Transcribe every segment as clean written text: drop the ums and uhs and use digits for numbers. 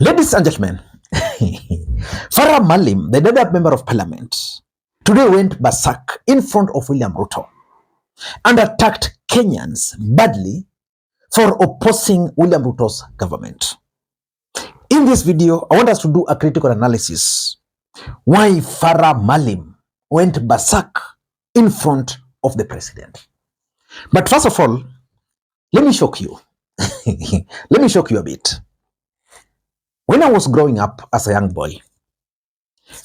Ladies and gentlemen, Farah Maalim, the Dada member of parliament, today went berserk in front of William Ruto and attacked Kenyans badly for opposing William Ruto's government. In this video, I want us to do a critical analysis why Farah Maalim went berserk in front of the president. But first of all, let me shock you. Let me shock you a bit. When I was growing up as a young boy,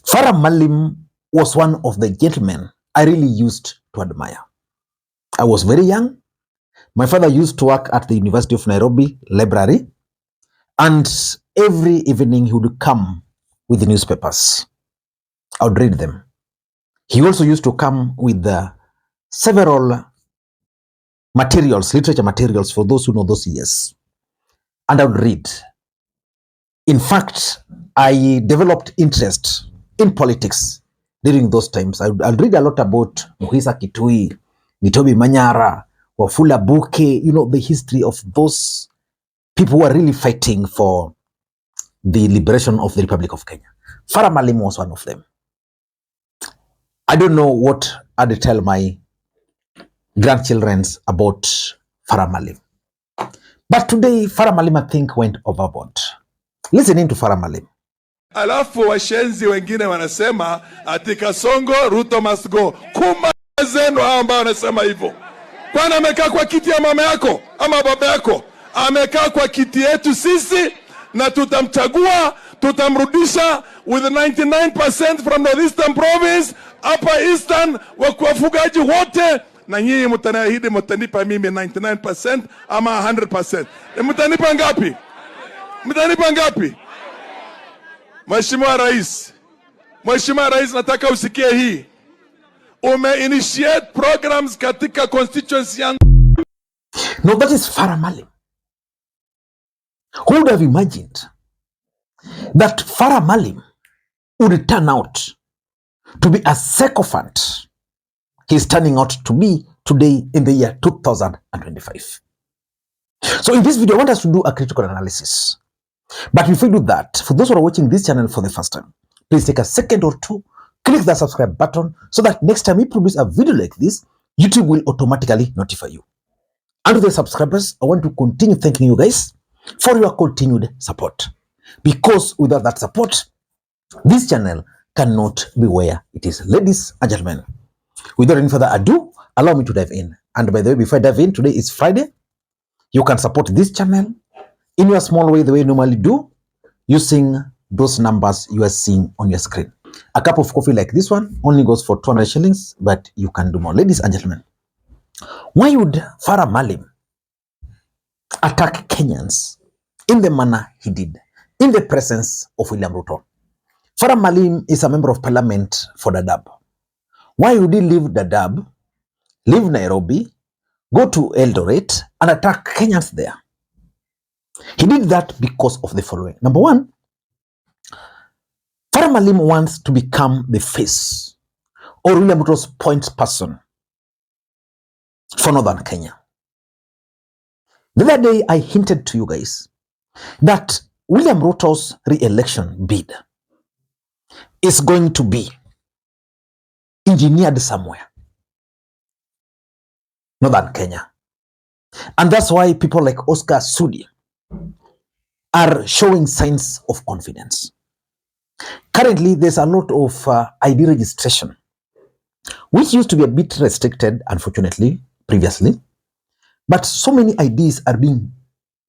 Farah Maalim was one of the gentlemen I really used to admire. I was very young. My father used to work at the University of Nairobi library, and every evening he would come with the newspapers. I would read them. He also used to come with several materials, literature materials for those who know those years, and I would read. In fact, I developed interest in politics during those times. I'll read a lot about Muhisa Kitui, Gitobi Manyara, Wafula Buke, the history of those people who are really fighting for the liberation of the Republic of Kenya. Farah Maalim was one of them. I don't know what I'd tell my grandchildren about Farah Maalim. But today, Farah Maalim, I think, went overboard. Listening to Farah Maalim. Alafu washenzi wengine wanasema ati Kasongo Ruto must go. Kuma zenu hao ambao wanasema hivyo. Kwani amekaa kwa kiti ya mama yako ama baba yako? Amekaa kwa kiti yetu sisi na tutamchagua, tutamrudisha with 99% from the Eastern Province, Upper Eastern, wafugaji wote, na nyinyi mtaniahidi mtanipa mimi 99% ama 100%. Mtanipa ngapi? Mtanipa ngapi? Mheshimiwa Rais, nataka usikie hii. Initiate programs katika constituency yangu. No, that is Farah Maalim. Who would have imagined that Farah Maalim would turn out to be a sycophant he's turning out to be today in the year 2025? So in this video, I want us to do a critical analysis. But before we do that, for those who are watching this channel for the first time, please take a second or two, click the subscribe button so that next time we produce a video like this, YouTube will automatically notify you. And to the subscribers, I want to continue thanking you guys for your continued support. Because without that support, this channel cannot be where it is. Ladies and gentlemen, without any further ado, allow me to dive in. And by the way, before I dive in, today is Friday. You can support this channel in your small way, the way you normally do, using those numbers you are seeing on your screen. A cup of coffee like this one only goes for 200 shillings, but you can do more. Ladies and gentlemen, why would Farah Maalim attack Kenyans in the manner he did, in the presence of William Ruto? Farah Maalim is a member of parliament for Dadaab. Why would he leave Dadaab, leave Nairobi, go to Eldoret, and attack Kenyans there? He did that because of the following. Number one, Farah Maalim wants to become the face or William Ruto's point person for Northern Kenya. The other day, I hinted to you guys that William Ruto's re-election bid is going to be engineered somewhere, Northern Kenya. And that's why people like Oscar Sudi are showing signs of confidence. Currently, there's a lot of ID registration, which used to be a bit restricted, unfortunately, previously. But so many IDs are being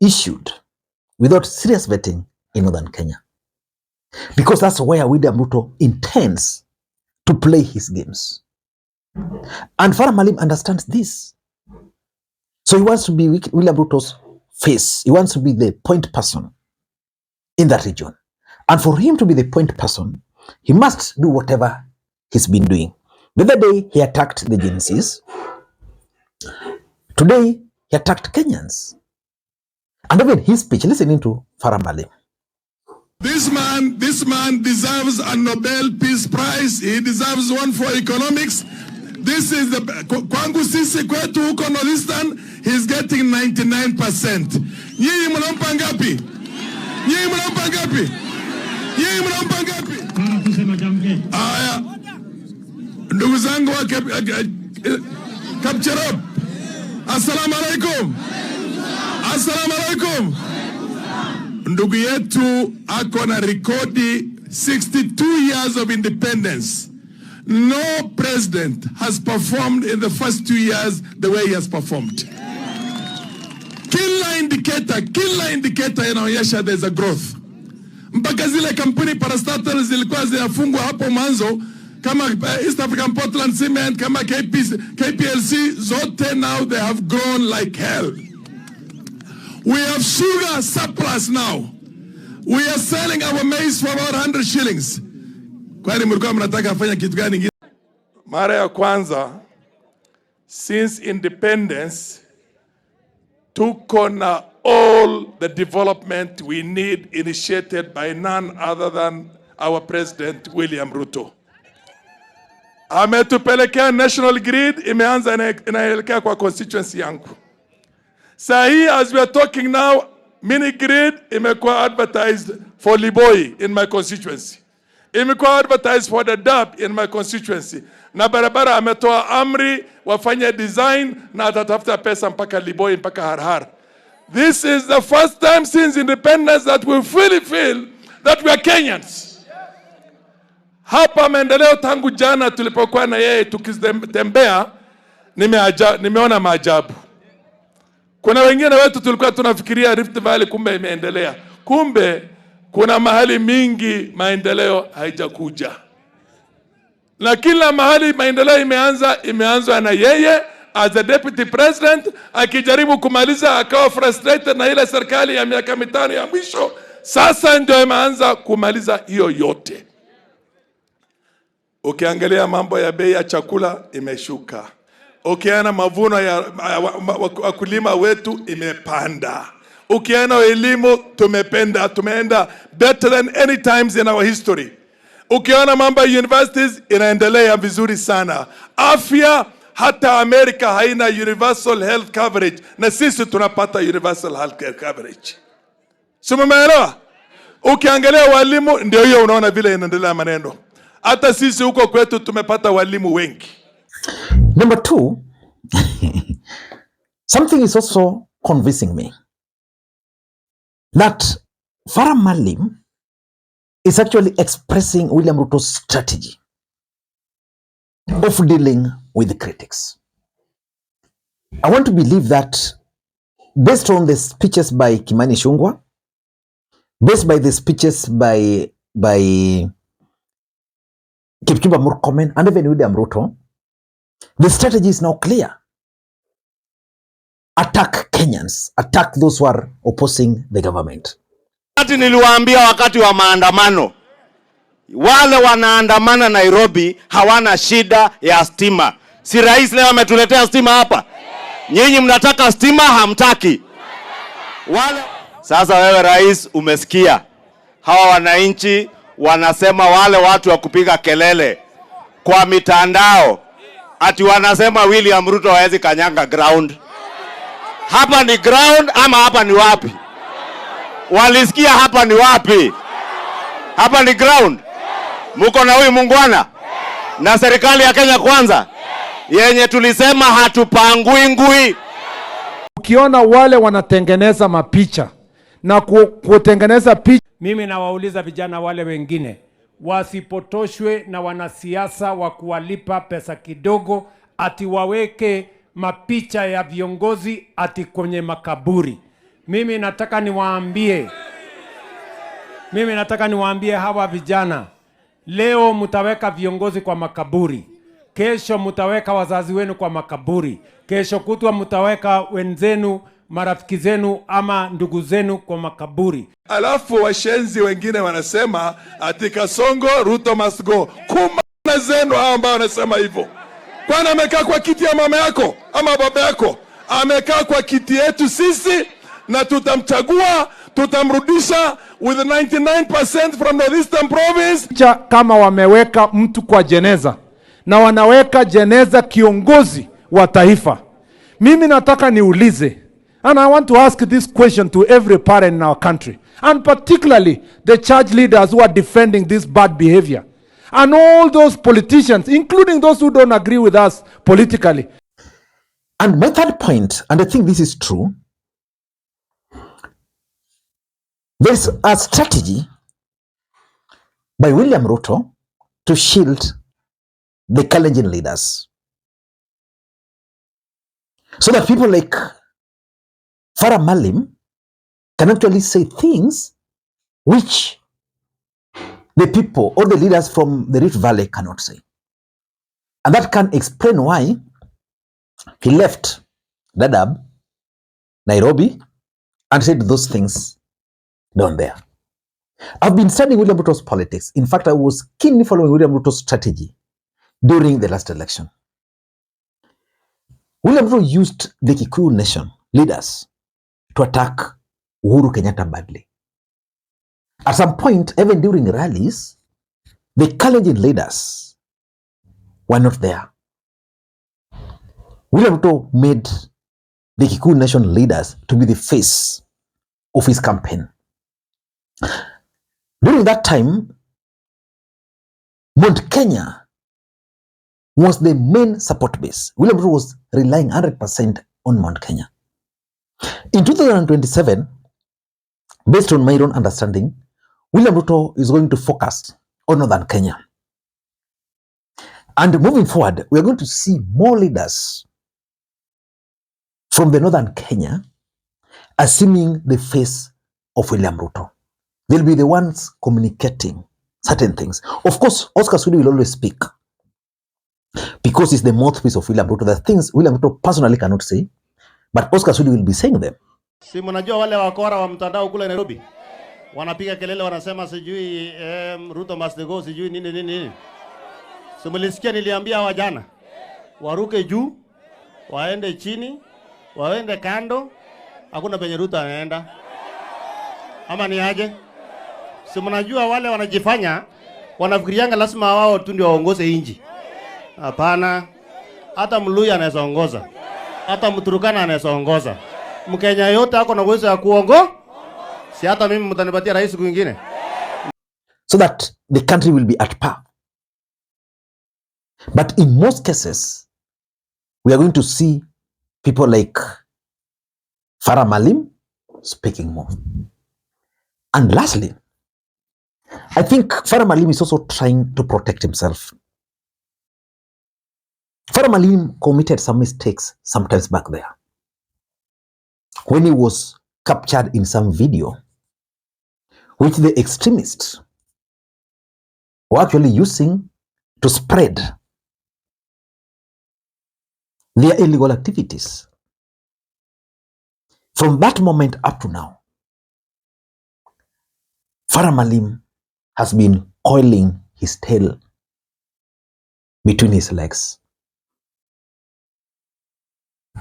issued without serious vetting in Northern Kenya. Because that's where William Ruto intends to play his games. And Farah Maalim understands this. So he wants to be William Ruto's face. He wants to be the point person in that region. And for him to be the point person, he must do whatever he's been doing. The other day, he attacked the Gen Zs. Today, he attacked Kenyans. And even his speech, listening to Farah Maalim. This man deserves a Nobel Peace Prize. He deserves one for economics. This is the kwangu sisi kwetu huko Northeastern, he's getting 99%. Nyinyi mnampa ngapi? Nyinyi mnampa mnampa ngapi? Yeye mnampa ngapi? Aya. Ndugu zangu wa Kapcherop. Assalamu alaikum. Assalamu alaikum. Ndugu yetu ako na rekodi 62 years of independence. No president has performed in the first 2 years the way he has performed. Kila indicator inaonyesha there's a growth. Mpaka zile kampuni parastatals zilikuwa zinafungwa hapo mwanzo kama East African Portland Cement, kama KPLC, zote now they have grown like hell. We have sugar surplus now. We are selling our maize for about 100 shillings. Kwani mlikuwa mnataka afanya kitu gani kingine? Mara ya kwanza since independence tuko na all the development we need initiated by none other than our President William Ruto. Ametupelekea national grid, imeanza inaelekea kwa constituency yangu. Sahi as we are talking now, mini grid imekuwa advertised for Liboi in my constituency. Imekuwa advertised for the DAP in my constituency. Na barabara ametoa amri wafanye design na atatafuta pesa mpaka Liboi mpaka Harhar. This is the first time since independence that we really feel that we are Kenyans. Hapa maendeleo tangu jana tulipokuwa na yeye tukitembea, nimeona maajabu. Kuna wengine wetu tulikuwa tunafikiria Rift Valley kumbe imeendelea. Kumbe kuna mahali mingi maendeleo haijakuja. Na kila mahali maendeleo imeanzwa na yeye as a deputy president, akijaribu kumaliza akawa frustrated na ile serikali ya miaka 5 ya mwisho. Sasa ndio imeanza kumaliza hiyo yote. Ukiangalia mambo ya bei ya chakula imeshuka. Ukiona mavuno ya wakulima wetu imepanda. Ukiona elimu tumeenda better than any times in our history. Ukiona mambo ya universities inaendelea vizuri sana. Afya, hata Amerika haina universal health coverage na sisi tunapata universal health coverage. Simumeelewa? Ukiangalia walimu ndio hiyo unaona vile inaendelea maneno. Hata sisi huko kwetu tumepata walimu wengi. Number 2, something is also convincing me that Farah Maalim is actually expressing William Ruto's strategy of dealing with the critics. I want to believe that based on the speeches by Kimani Ichung'wah, based by the speeches by Kipchumba Murkomen and even William Ruto, the strategy is now clear. Attack Kenyans, attack those who are opposing the government. Niliwaambia wakati wa maandamano, wale wanaandamana Nairobi hawana shida ya stima. Si rais leo ametuletea stima hapa? Nyinyi mnataka stima, hamtaki. Sasa wewe rais umesikia. Hawa wananchi wanasema wale watu wa kupiga kelele kwa mitandao ati wanasema William Ruto hawezi kanyanga ground. Hapa ni ground ama hapa ni wapi? Walisikia hapa ni wapi? Hapa ni ground. Muko na huyu muungwana na serikali ya Kenya kwanza yenye tulisema hatupangui ngui. Ukiona wale wanatengeneza mapicha na kutengeneza picha, mimi nawauliza vijana wale wengine wasipotoshwe na wanasiasa wa kuwalipa pesa kidogo ati waweke mapicha ya viongozi ati kwenye makaburi. Mimi nataka niwaambie hawa vijana, leo mtaweka viongozi kwa makaburi, kesho mtaweka wazazi wenu kwa makaburi, kesho kutwa mtaweka wenzenu, marafiki zenu ama ndugu zenu kwa makaburi. Alafu washenzi wengine wanasema ati Kasongo Ruto must go. Kumana zenu hao ambao wanasema hivyo. Kwani amekaa kwa kiti ya mama yako ama baba yako? Amekaa kwa kiti yetu sisi na tutamchagua, tutamrudisha with 99% from the Eastern Province. Kama wameweka mtu kwa jeneza na wanaweka jeneza kiongozi wa taifa, mimi nataka niulize, and I want to ask this question to every parent in our country. and particularly the church leaders who are defending this bad behavior, and all those politicians, including those who don't agree with us politically. And my third point, and I think this is true, there's a strategy by William Ruto to shield the Kalenjin leaders, so that people like Farah Maalim can actually say things which the people or the leaders from the Rift Valley cannot say. And that can explain why he left Dadaab, Nairobi, and said those things down there. I've been studying William Ruto's politics. In fact, I was keenly following William Ruto's strategy during the last election. William Ruto used the Kikuyu nation leaders to attack Uhuru Kenyatta badly. At some point, even during rallies, the Kalenjin leaders were not there. William Ruto made the Kikuyu nation leaders to be the face of his campaign. During that time, Mount Kenya was the main support base. William Ruto was relying 100% on Mount Kenya. In 2027, based on my own understanding, William Ruto is going to focus on Northern Kenya. And moving forward, we are going to see more leaders from the Northern Kenya assuming the face of William Ruto. They'll be the ones communicating certain things. Of course, Oscar Sudi will always speak because he's the mouthpiece of William Ruto. The things William Ruto personally cannot say, but Oscar Sudi will be saying them. Si mnajua wale wakora wa mtandao kule Nairobi wanapiga kelele wanasema sijui Ruto must go sijui nini. Si mlisikia niliambia hawa jana waruke juu, waende chini, waende kando, hakuna penye Ruto anaenda. Ama ni aje? Si mnajua wale wanajifanya wanafikirianga lazima wao tu ndio waongoze inji. Hapana. Hata Mluya anaweza ongoza. Hata Mturukana anaweza ongoza. Mkenya yote ako na uwezo ya kuongoza. Si hata mimi mtanipatia rais kwingine. So that the country will be at par. But in most cases, we are going to see people like Farah Maalim speaking more. And lastly, I think Farah Maalim is also trying to protect himself. Farah Maalim committed some mistakes sometimes back there, when he was captured in some video which the extremists were actually using to spread their illegal activities. From that moment up to now, Farah Maalim has been coiling his tail between his legs.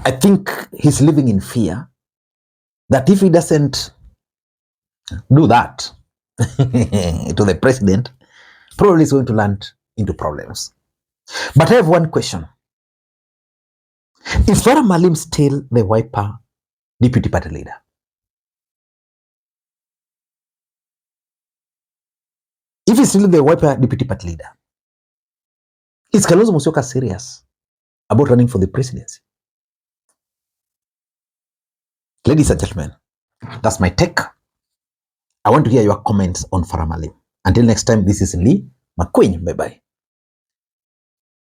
I think he's living in fear that if he doesn't do that to the president, probably is going to land into problems. But I have one question. Is Farah Maalim still the Wiper deputy party leader? If he's still the Wiper deputy party leader, is Kalonzo Musyoka serious about running for the presidency? Ladies and gentlemen, that's my take. I want to hear your comments on Farah Maalim. Until next time, this is Lee Makwiny. Bye-bye.